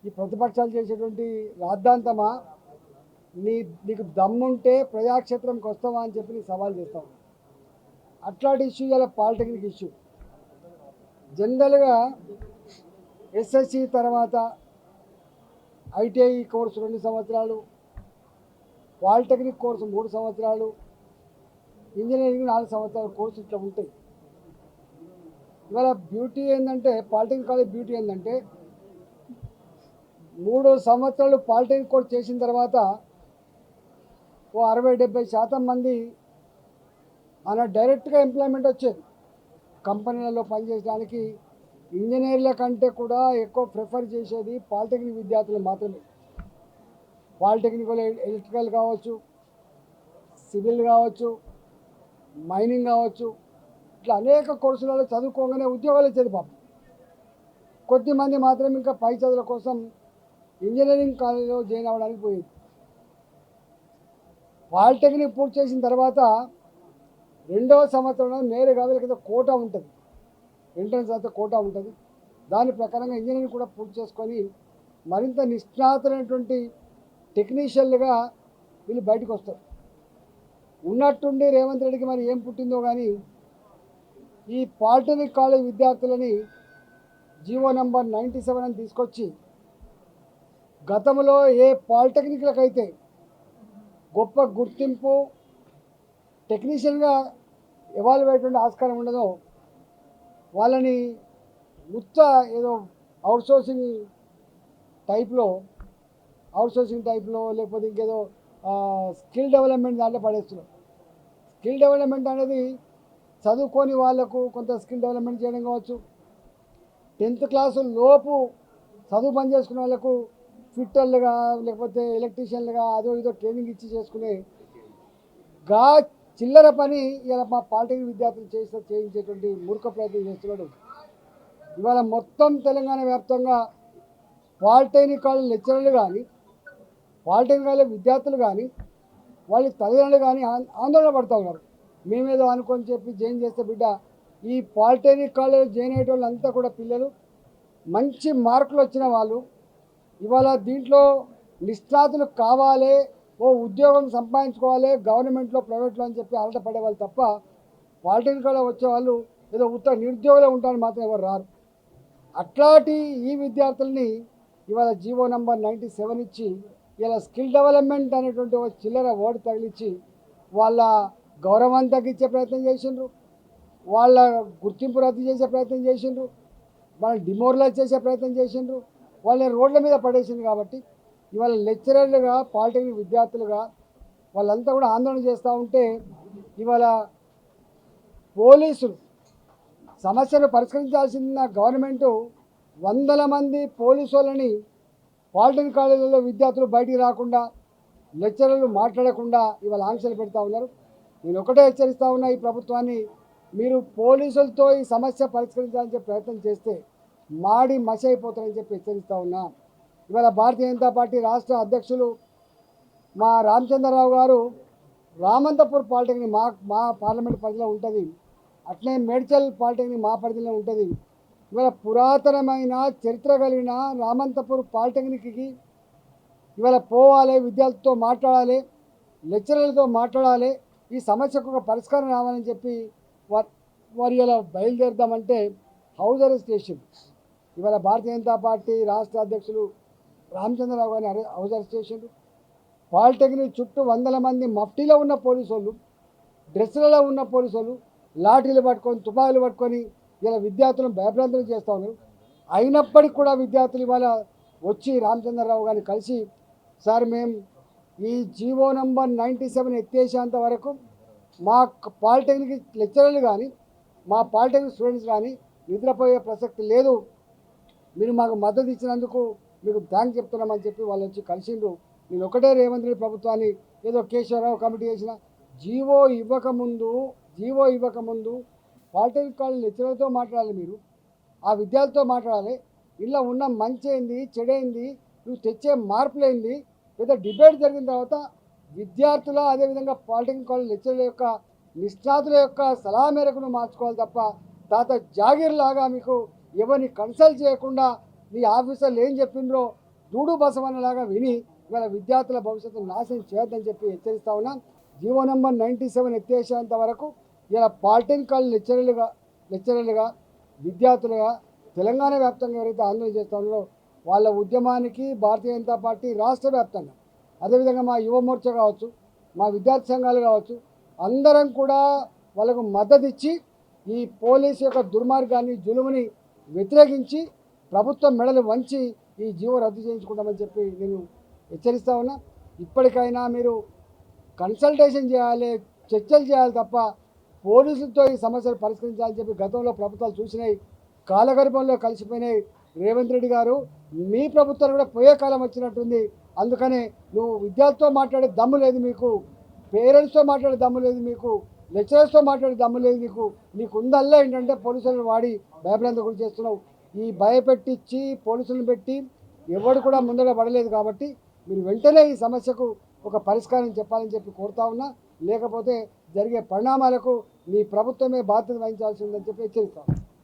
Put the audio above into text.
ఈ ప్రతిపక్షాలు చేసేటువంటి రాద్ధాంతమా నీకు దమ్ముంటే ప్రజాక్షేత్రంకి వస్తావా అని చెప్పి నీ సవాల్ చేస్తావు. అట్లాంటి ఇష్యూ ఇలా పాలిటెక్నిక్ ఇష్యూ. జనరల్గా ఎస్ఎస్సి తర్వాత ఐటీఐ కోర్సు 2 సంవత్సరాలు, పాలిటెక్నిక్ కోర్సు 3 సంవత్సరాలు, ఇంజనీరింగ్ 4 సంవత్సరాల కోర్సు ఇట్లా ఉంటాయి. ఇవాళ బ్యూటీ ఏంటంటే, పాలిటెక్నిక్ కాలేజ్ బ్యూటీ ఏంటంటే 3 సంవత్సరాలు పాలిటెక్నిక్ కోర్స్ చేసిన తర్వాత ఓ 60-70% మంది అలా డైరెక్ట్గా ఎంప్లాయ్మెంట్ వచ్చేది. కంపెనీలలో పనిచేయడానికి ఇంజనీర్ల కంటే కూడా ఎక్కువ ప్రిఫర్ చేసేది పాలిటెక్నిక్ విద్యార్థులు మాత్రమే. పాలిటెక్నిక్లో ఎలక్ట్రికల్ కావచ్చు, సివిల్ కావచ్చు, మైనింగ్ కావచ్చు, ఇట్లా అనేక కోర్సులలో చదువుకోగానే ఉద్యోగాలు వచ్చేది పాపం. కొద్దిమంది మాత్రం ఇంకా పై చదువుల కోసం ఇంజనీరింగ్ కాలేజీలో జాయిన్ అవ్వడానికి పోయేది. పాలిటెక్నిక్ పూర్తి చేసిన తర్వాత 2వ సంవత్సరంలో నేరుగా వీళ్ళకి కోటా ఉంటుంది, ఎంట్రన్స్ అయితే కోటా ఉంటుంది. దాని ప్రకారంగా ఇంజనీరింగ్ కూడా పూర్తి చేసుకొని మరింత నిష్ణాతులైనటువంటి టెక్నీషియన్లుగా వీళ్ళు బయటకు వస్తారు. ఉన్నట్టుండి రేవంత్ రెడ్డికి మరి ఏం పుట్టిందో కానీ ఈ పాలిటెక్నిక్ కాలేజ్ విద్యార్థులని జీవో నంబర్ 97 అని తీసుకొచ్చి, గతంలో ఏ పాలిటెక్నిక్లకైతే గొప్ప గుర్తింపు టెక్నీషియన్గా ఎవాల్యుయేట్ అయ్యే ఆస్కారం ఉండదో వాళ్ళని ఏదో అవుట్సోర్సింగ్ టైప్లో లేకపోతే ఇంకేదో స్కిల్ డెవలప్మెంట్ దాంట్లో పడేస్తున్నారు. స్కిల్ డెవలప్మెంట్ అనేది చదువుకొని వాళ్ళకు కొంత స్కిల్ డెవలప్మెంట్ చేయడం కావచ్చు, 10th క్లాసు లోపు చదువు పని చేసుకునే వాళ్ళకు ఫిట్టర్లుగా లేకపోతే ఎలక్ట్రీషియన్లుగా అదో ఇదో ట్రైనింగ్ ఇచ్చి చేసుకునే చిల్లర పని ఇలా మా పాలిటెక్నిక్ విద్యార్థులు చేయించేటువంటి మూర్ఖ ప్రయత్నం చేస్తున్నాడు. ఇవాళ మొత్తం తెలంగాణ వ్యాప్తంగా పాలిటెక్నిక్ కాలేజ్ లెక్చరర్లు కానీ, పాలిటెక్నిక్ కాలేజ్ విద్యార్థులు కానీ, వాళ్ళ తల్లిదండ్రులు కానీ ఆందోళన పడుతూ ఉన్నారు. మేమేదో అనుకొని చెప్పి జాయిన్ చేస్తే బిడ్డ, ఈ పాలిటెక్నిక్ కాలేజ్ జాయిన్ అయ్యే వాళ్ళంతా కూడా పిల్లలు మంచి మార్కులు వచ్చిన వాళ్ళు. ఇవాళ దీంట్లో నిష్ణాతులు కావాలి, ఓ ఉద్యోగం సంపాదించుకోవాలి గవర్నమెంట్లో ప్రైవేట్లో అని చెప్పి ఆలటపడే వాళ్ళు తప్ప పాలిటెక్నిక్ కాలేజ్ వచ్చేవాళ్ళు ఏదో నిరుద్యోగులే ఉంటారని మాత్రం ఎవరు రారు. అట్లాంటి ఈ విద్యార్థుల్ని ఇవాళ జీవో నంబర్ 97 ఇచ్చి ఇలా స్కిల్ డెవలప్మెంట్ అనేటువంటి ఒక చిల్లర ఓటు తగిలిచ్చి వాళ్ళ గౌరవాన్ని తగ్గించే ప్రయత్నం చేసిండ్రు, వాళ్ళ గుర్తింపు రద్దు చేసే ప్రయత్నం చేసిండ్రు, వాళ్ళని డిమోరలైజ్ చేసే ప్రయత్నం చేసిండ్రు, వాళ్ళని రోడ్ల మీద పడేసింది. కాబట్టి ఇవాళ లెక్చరర్లుగా పాలిటెక్నిక్ విద్యార్థులుగా వాళ్ళంతా కూడా ఆందోళన చేస్తూ ఉంటే, ఇవాళ పోలీసులు సమస్యను పరిష్కరించాల్సిన గవర్నమెంటు 100 మంది పోలీసు వాళ్ళని పాలిటెక్నిక్ కాలేజీలలో విద్యార్థులు బయటికి రాకుండా, లెక్చరర్లు మాట్లాడకుండా ఇవాళ ఆంక్షలు పెడతా ఉన్నారు. నేను ఒకటే హెచ్చరిస్తూ ఉన్నా ఈ ప్రభుత్వాన్ని, మీరు పోలీసులతో ఈ సమస్య పరిష్కరించాలని చెప్పి ప్రయత్నం చేస్తే మాడి మసి అయిపోతారని చెప్పి హెచ్చరిస్తూ ఉన్నా. ఇవాళ భారతీయ జనతా పార్టీ రాష్ట్ర అధ్యక్షులు మా రామచంద్రరావు గారు రామంతపూర్ పాలిటెక్నిక్ మా పార్లమెంట్ పరిధిలో ఉంటుంది, అట్లే మేడ్చల్ పాలిటెక్నిక్ మా పరిధిలో ఉంటుంది. ఇవాళ పురాతనమైన చరిత్ర కలిగిన రామంతపూర్ పాలిటెక్నిక్కి ఇవాళ పోవాలి, విద్యార్థులతో మాట్లాడాలి, లెక్చరర్లతో మాట్లాడాలి, ఈ సమస్యకు ఒక పరిష్కారం రావాలని చెప్పి వారు ఇలా బయలుదేరుదామంటే హౌస్ అరెస్ట్ చేసింది. ఇవాళ భారతీయ జనతా పార్టీ రాష్ట్ర అధ్యక్షులు రామచంద్రరావు గారిని హౌస్ అరెస్ట్ చేసిండు. పాలిటెక్నిక్ చుట్టూ 100 మంది మఫ్టీలో ఉన్న పోలీసు వాళ్ళు, డ్రెస్సులలో ఉన్న పోలీసు వాళ్ళు లాఠీలు పట్టుకొని తుపాకులు పట్టుకొని ఇలా విద్యార్థులను భయభ్రాంతులు చేస్తూ ఉన్నారు. అయినప్పటికీ కూడా విద్యార్థులు ఇవాళ వచ్చి రామచంద్రరావు గారిని కలిసి, సార్ మేము ఈ జీవో నంబర్ 97 ఎత్తేసేంత వరకు మా పాలిటెక్నిక్ లెక్చరర్లు కానీ మా పాలిటెక్నిక్ స్టూడెంట్స్ కానీ నిద్రపోయే ప్రసక్తి లేదు, మీరు మాకు మద్దతు ఇచ్చినందుకు మీకు థ్యాంక్స్ చెప్తున్నామని చెప్పి వాళ్ళు వచ్చి కలిసిండ్రు. నేను ఒకటే రేవంత్ రెడ్డి ప్రభుత్వాన్ని, ఏదో కేశవరావు కమిటీ చేసిన జీవో ఇవ్వకముందు పాలిటెక్నిక్ కాలేజ్ లెక్చరర్తో మాట్లాడాలి, మీరు ఆ విద్యార్థులతో మాట్లాడాలి, ఇలా ఉన్న మంచి ఏంది చెడైంది, నువ్వు తెచ్చే మార్పులేంది, లేదా డిబేట్ జరిగిన తర్వాత విద్యార్థుల అదేవిధంగా పాలిటెక్నిక్ కాలేజ్ లెక్చరర్ల యొక్క నిష్ణాతుల యొక్క సలహా మేరకు నువ్వు మార్చుకోవాలి తప్ప తాత జాగీర్ లాగా మీకు ఎవరిని కన్సల్ట్ చేయకుండా మీ ఆఫీసర్లు ఏం చెప్పిండ్రో దూడు బసవన్నలాగా విని ఇవాళ విద్యార్థుల భవిష్యత్తు నాశనం చేయొద్దని చెప్పి హెచ్చరిస్తా ఉన్నాం. జీవో నెంబర్ 97 ఎత్తేసేంత వరకు ఇలా పాలిటెక్నికల్ లెక్చరర్లుగా విద్యార్థులుగా తెలంగాణ వ్యాప్తంగా ఎవరైతే ఆందోళన చేస్తున్నారో వాళ్ళ ఉద్యమానికి భారతీయ జనతా పార్టీ రాష్ట్ర వ్యాప్తంగా, అదేవిధంగా మా యువ మోర్చా కావచ్చు, మా విద్యార్థి సంఘాలు కావచ్చు, అందరం కూడా వాళ్ళకు మద్దతు ఇచ్చి ఈ పోలీసు యొక్క దుర్మార్గాన్ని, జులుముని వ్యతిరేకించి ప్రభుత్వం మెడలు వంచి ఈ జీవో రద్దు చేయించుకుంటామని చెప్పి నేను హెచ్చరిస్తా ఉన్నా. ఇప్పటికైనా మీరు కన్సల్టేషన్ చేయాలి, చర్చలు చేయాలి తప్ప పోలీసులతో ఈ సమస్యలు పరిష్కరించాలని చెప్పి గతంలో ప్రభుత్వాలు చూసినాయి, కాలగర్భంలో కలిసిపోయినాయి. రేవంత్ రెడ్డి గారు మీ ప్రభుత్వాలు కూడా పోయే కాలం వచ్చినట్టుంది. అందుకనే నువ్వు విద్యార్థితో మాట్లాడే దమ్ము లేదు మీకు, పేరెంట్స్తో మాట్లాడే దమ్ము లేదు మీకు, లెక్చరర్స్తో మాట్లాడే దమ్ము లేదు నీకు ఉందల్లా ఏంటంటే పోలీసులను వాడి భయభ్రాంతి గురి చేస్తున్నావు. ఈ భయపెట్టించి పోలీసులను పెట్టి ఎవడు కూడా ముందర పడలేదు. కాబట్టి మీరు వెంటనే ఈ సమస్యకు ఒక పరిష్కారం చెప్పాలని చెప్పి కోరుతా ఉన్నా. లేకపోతే జరిగే పరిణామాలకు మీ ప్రభుత్వమే బాధ్యత వహించాల్సి ఉందని చెప్పి హెచ్చరిస్తాం.